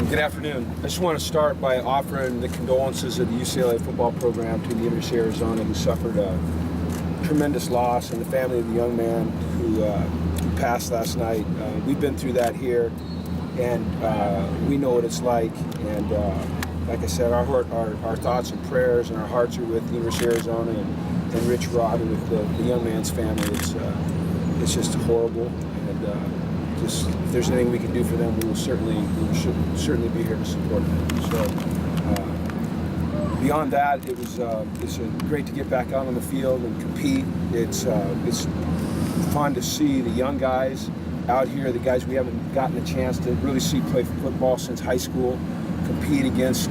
Good afternoon. I just want to start by offering the condolences of the UCLA football program to the University of Arizona, who suffered a tremendous loss, and the family of the young man who passed last night. We've been through that here, and we know what it's like. And like I said, our thoughts and prayers and our hearts are with the University of Arizona and Rich Rod and with the young man's family. It's just horrible. And if there's anything we can do for them, we should certainly be here to support them. So beyond that, it's great to get back out on the field and compete. It's fun to see the young guys out here, the guys we haven't gotten a chance to really see play football since high school, compete against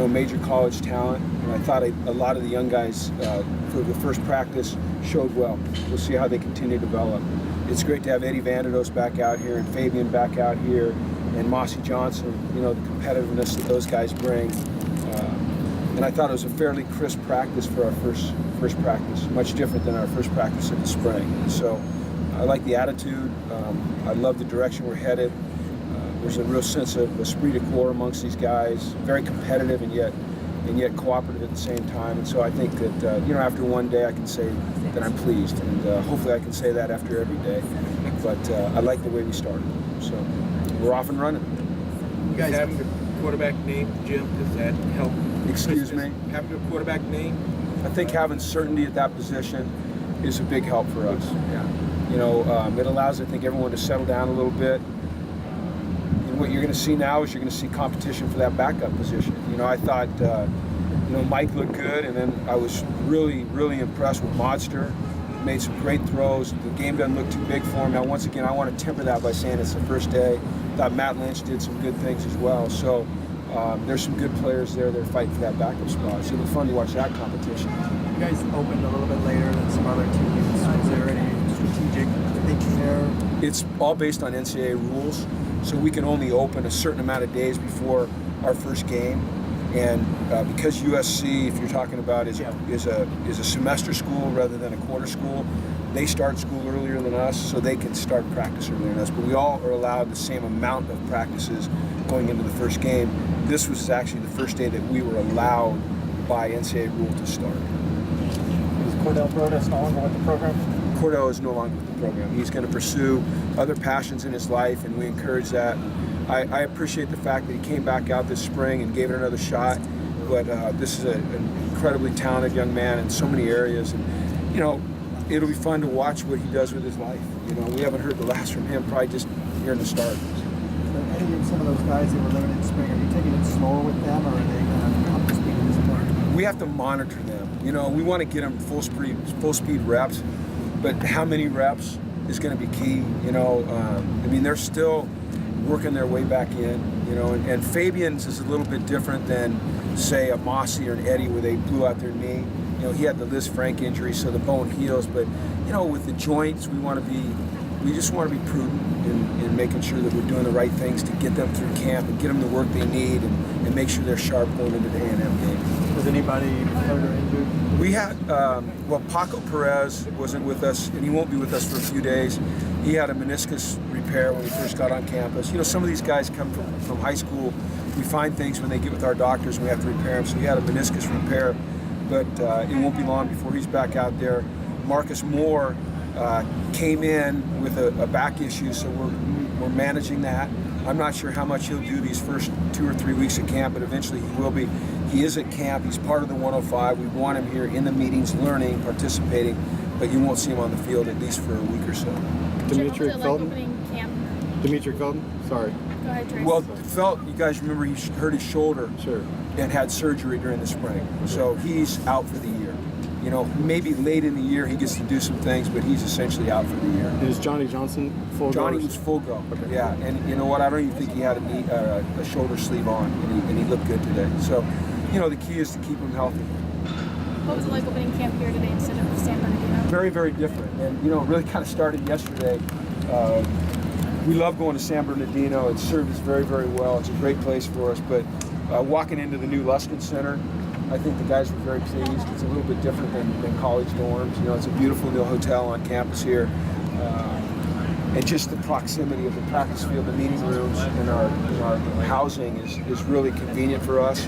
major college talent. And I thought a lot of the young guys for the first practice showed well. We'll see how they continue to develop. It's great to have Eddie Vanderdoes back out here and Fabian back out here and Mossy Johnson, the competitiveness that those guys bring. And I thought it was a fairly crisp practice for our first practice, much different than our first practice in the spring. And so I like the attitude. I love the direction we're headed. There's a real sense of esprit de corps amongst these guys, very competitive and yet cooperative at the same time. And so I think that after one day I can say that I'm pleased, and hopefully I can say that after every day. But I like the way we started, so we're off and running. You guys having a quarterback name, Jim, does that help? Excuse me? Having a quarterback name? I think having certainty at that position is a big help for us. Yeah. It allows, I think, everyone to settle down a little bit. What you're going to see now is you're going to see competition for that backup position. I thought, Mike looked good, and then I was really, really impressed with Modster. Made some great throws. The game doesn't look too big for him. Now, once again, I want to temper that by saying it's the first day. Thought Matt Lynch did some good things as well. So there's some good players there that are fighting for that backup spot. So it'll be fun to watch that competition. You guys opened a little bit later than some other teams. Was there any strategic thinking there? It's all based on NCAA rules. So we can only open a certain amount of days before our first game, and because USC, if you're talking about, is a semester school rather than a quarter school, they start school earlier than us, so they can start practice earlier than us. But we all are allowed the same amount of practices going into the first game. This was actually the first day that we were allowed by NCAA rule to start. Is Cordell Brodas no longer with the program? Cordell is no longer with the program. He's going to pursue other passions in his life, and we encourage that. I appreciate the fact that he came back out this spring and gave it another shot, but this is an incredibly talented young man in so many areas, and it'll be fun to watch what he does with his life. We haven't heard the last from him, probably just hearing the start. Any of some of those guys that were limited in spring, are you taking it slower with them, or are they going to come to speed at this point? We have to monitor them. We want to get them full speed reps, but how many reps is going to be key. They're still working their way back in. And Fabian's is a little bit different than, say, a Mossy or an Eddie where they blew out their knee. He had the Liz Frank injury, so the bone heals. But with the joints, we just want to be prudent in making sure that we're doing the right things to get them through camp and get them the work they need and make sure they're sharp going into the A&M game. Was anybody hurt or injured? We had, Paco Perez wasn't with us, and he won't be with us for a few days. He had a meniscus repair when he first got on campus. Some of these guys come from high school. We find things when they get with our doctors and we have to repair them. So he had a meniscus repair, but it won't be long before he's back out there. Marcus Moore came in with a back issue, so we're managing that. I'm not sure how much he'll do these first 2 or 3 weeks of camp, but eventually he will be. He is at camp. He's part of the 105. We want him here in the meetings, learning, participating, but you won't see him on the field at least for a week or so. Dimitri Felton? Camp? Dimitri Felton? Sorry. Go ahead, Trace. Well, you guys remember he hurt his shoulder. Sure. And had surgery during the spring. So he's out for the year. Maybe late in the year he gets to do some things, but he's essentially out for the year. And is Johnny Johnson full go? Johnny was full go. Okay. Yeah, and you know what? I don't even think he had a shoulder sleeve on, and he looked good today. So, the key is to keep him healthy. What was it like opening camp here today instead of San Bernardino? Very, very different. And, it really kind of started yesterday. We love going to San Bernardino. It served us very, very well. It's a great place for us. But walking into the new Luskin Center, I think the guys were very pleased. It's a little bit different than college dorms. It's a beautiful new hotel on campus here. and just the proximity of the practice field, the meeting rooms, and our housing is really convenient for us.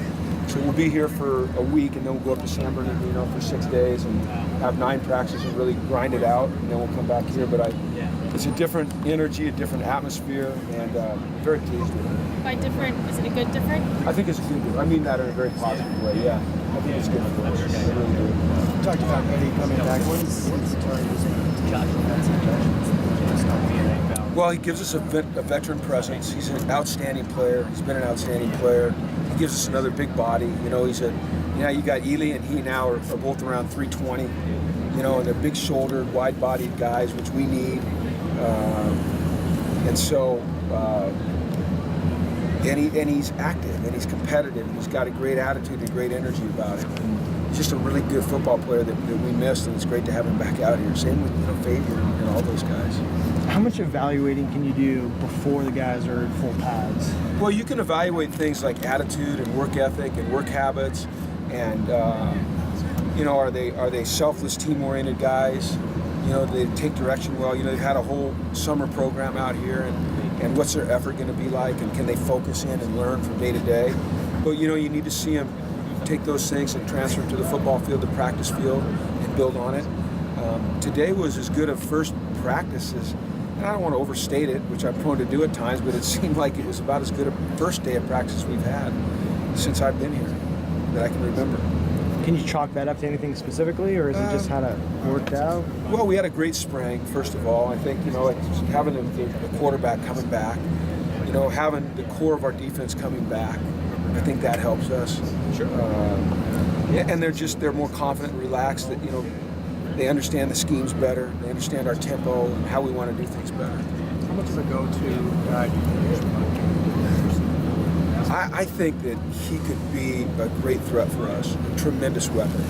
So we'll be here for a week, and then we'll go up to San Bernardino for 6 days and have 9 practices and really grind it out, and then we'll come back here. But it's a different energy, a different atmosphere, and I'm very pleased with it. By different, is it a good different? I think it's good. I mean that in a very positive way, yeah. I think it's good for us. I really do. You talked about Eddie coming back. What is Well, he gives us a veteran presence. He's an outstanding player. He's been an outstanding player. He gives us another big body. You know, you got Ely and he now are both around 320. You know, and they're big-shouldered, wide-bodied guys, which we need. And he's active and he's competitive and he's got a great attitude and great energy about him. And he's just a really good football player that we missed, and it's great to have him back out here. Same with Fabian and all those guys. How much evaluating can you do before the guys are in full pads? Well, you can evaluate things like attitude and work ethic and work habits, and are they selfless, team-oriented guys? You know, they take direction well. You know, they've had a whole summer program out here, and what's their effort going to be like, and can they focus in and learn from day to day? But you know, you need to see them take those things and transfer them to the football field, the practice field, and build on it. Today was as good a first practice as, and I don't want to overstate it, which I'm prone to do at times, but it seemed like it was about as good a first day of practice we've had since I've been here that I can remember. Can you chalk that up to anything specifically, or is it just how it worked out? Well, we had a great spring, first of all. I think, like having the quarterback coming back, having the core of our defense coming back, I think that helps us. Sure. And they're more confident and relaxed that, they understand the schemes better, they understand our tempo and how we want to do things better. How much of a go-to guy do you think? I think that he could be a great threat for us, a tremendous weapon.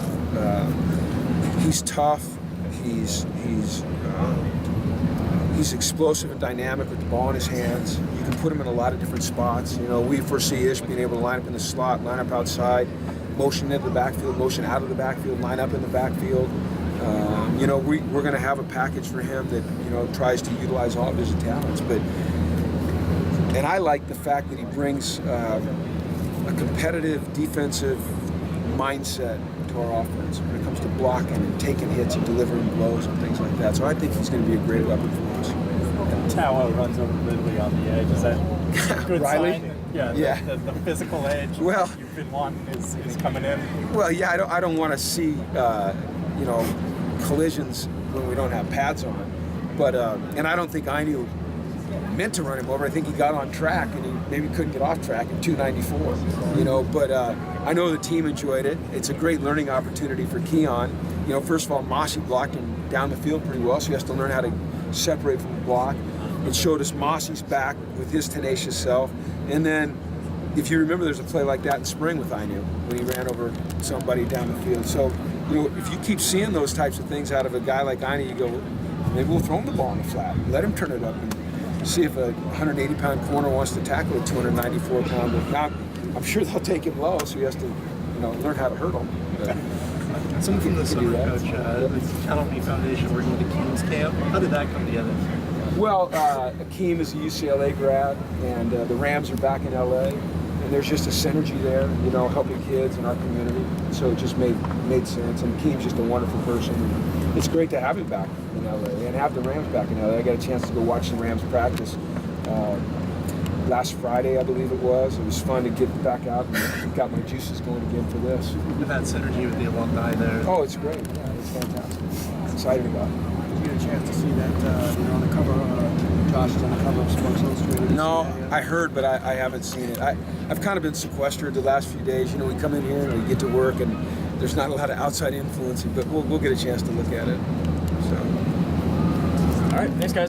He's tough. He's explosive and dynamic with the ball in his hands. You can put him in a lot of different spots. We foresee Ish being able to line up in the slot, line up outside, motion into the backfield, motion out of the backfield, line up in the backfield. We're going to have a package for him that tries to utilize all of his talents, and I like the fact that he brings a competitive defensive mindset to our offense when it comes to blocking and taking hits and delivering blows and things like that. So I think he's going to be a great weapon for us. Tawa runs over Ridley on the edge. Is that a good Riley? sign? Yeah. The physical edge you've been wanting is coming in. Well, yeah, I don't want to see collisions when we don't have pads on, but and I don't think Ainu meant to run him over. I think he got on track and he maybe couldn't get off track at 294. But I know the team enjoyed it. It's a great learning opportunity for Keon. First of all, Mossy blocked him down the field pretty well, so he has to learn how to separate from the block. It showed us Mossy's back with his tenacious self. And then, if you remember, there's a play like that in spring with Ainu when he ran over somebody down the field. So, if you keep seeing those types of things out of a guy like Ainu, you go, maybe we'll throw him the ball in the flat, let him turn it up, and see if a 180-pound corner wants to tackle a 294-pounder. Now, I'm sure they'll take him low, so he has to, learn how to hurdle. Someone from the summer coach, the Academy Foundation working with the Kings camp. How did that come together? Well, Akeem is a UCLA grad, and the Rams are back in LA, and there's just a synergy there, helping kids in our community. So it just made sense, and Akeem's just a wonderful person. It's great to have him back in LA and have the Rams back in LA. I got a chance to go watch the Rams practice last Friday, I believe it was. It was fun to get back out and got my juices going again for this. With that synergy with the alumni there. Oh, it's great. Yeah, it's fantastic. I'm excited about it. Did you get a chance to see that, on the cover, Josh is on the cover of Sports Illustrated? No, I heard, but I haven't seen it. I've kind of been sequestered the last few days. We come in here and we get to work, and there's not a lot of outside influencing, but we'll get a chance to look at it. So. All right, thanks, guys.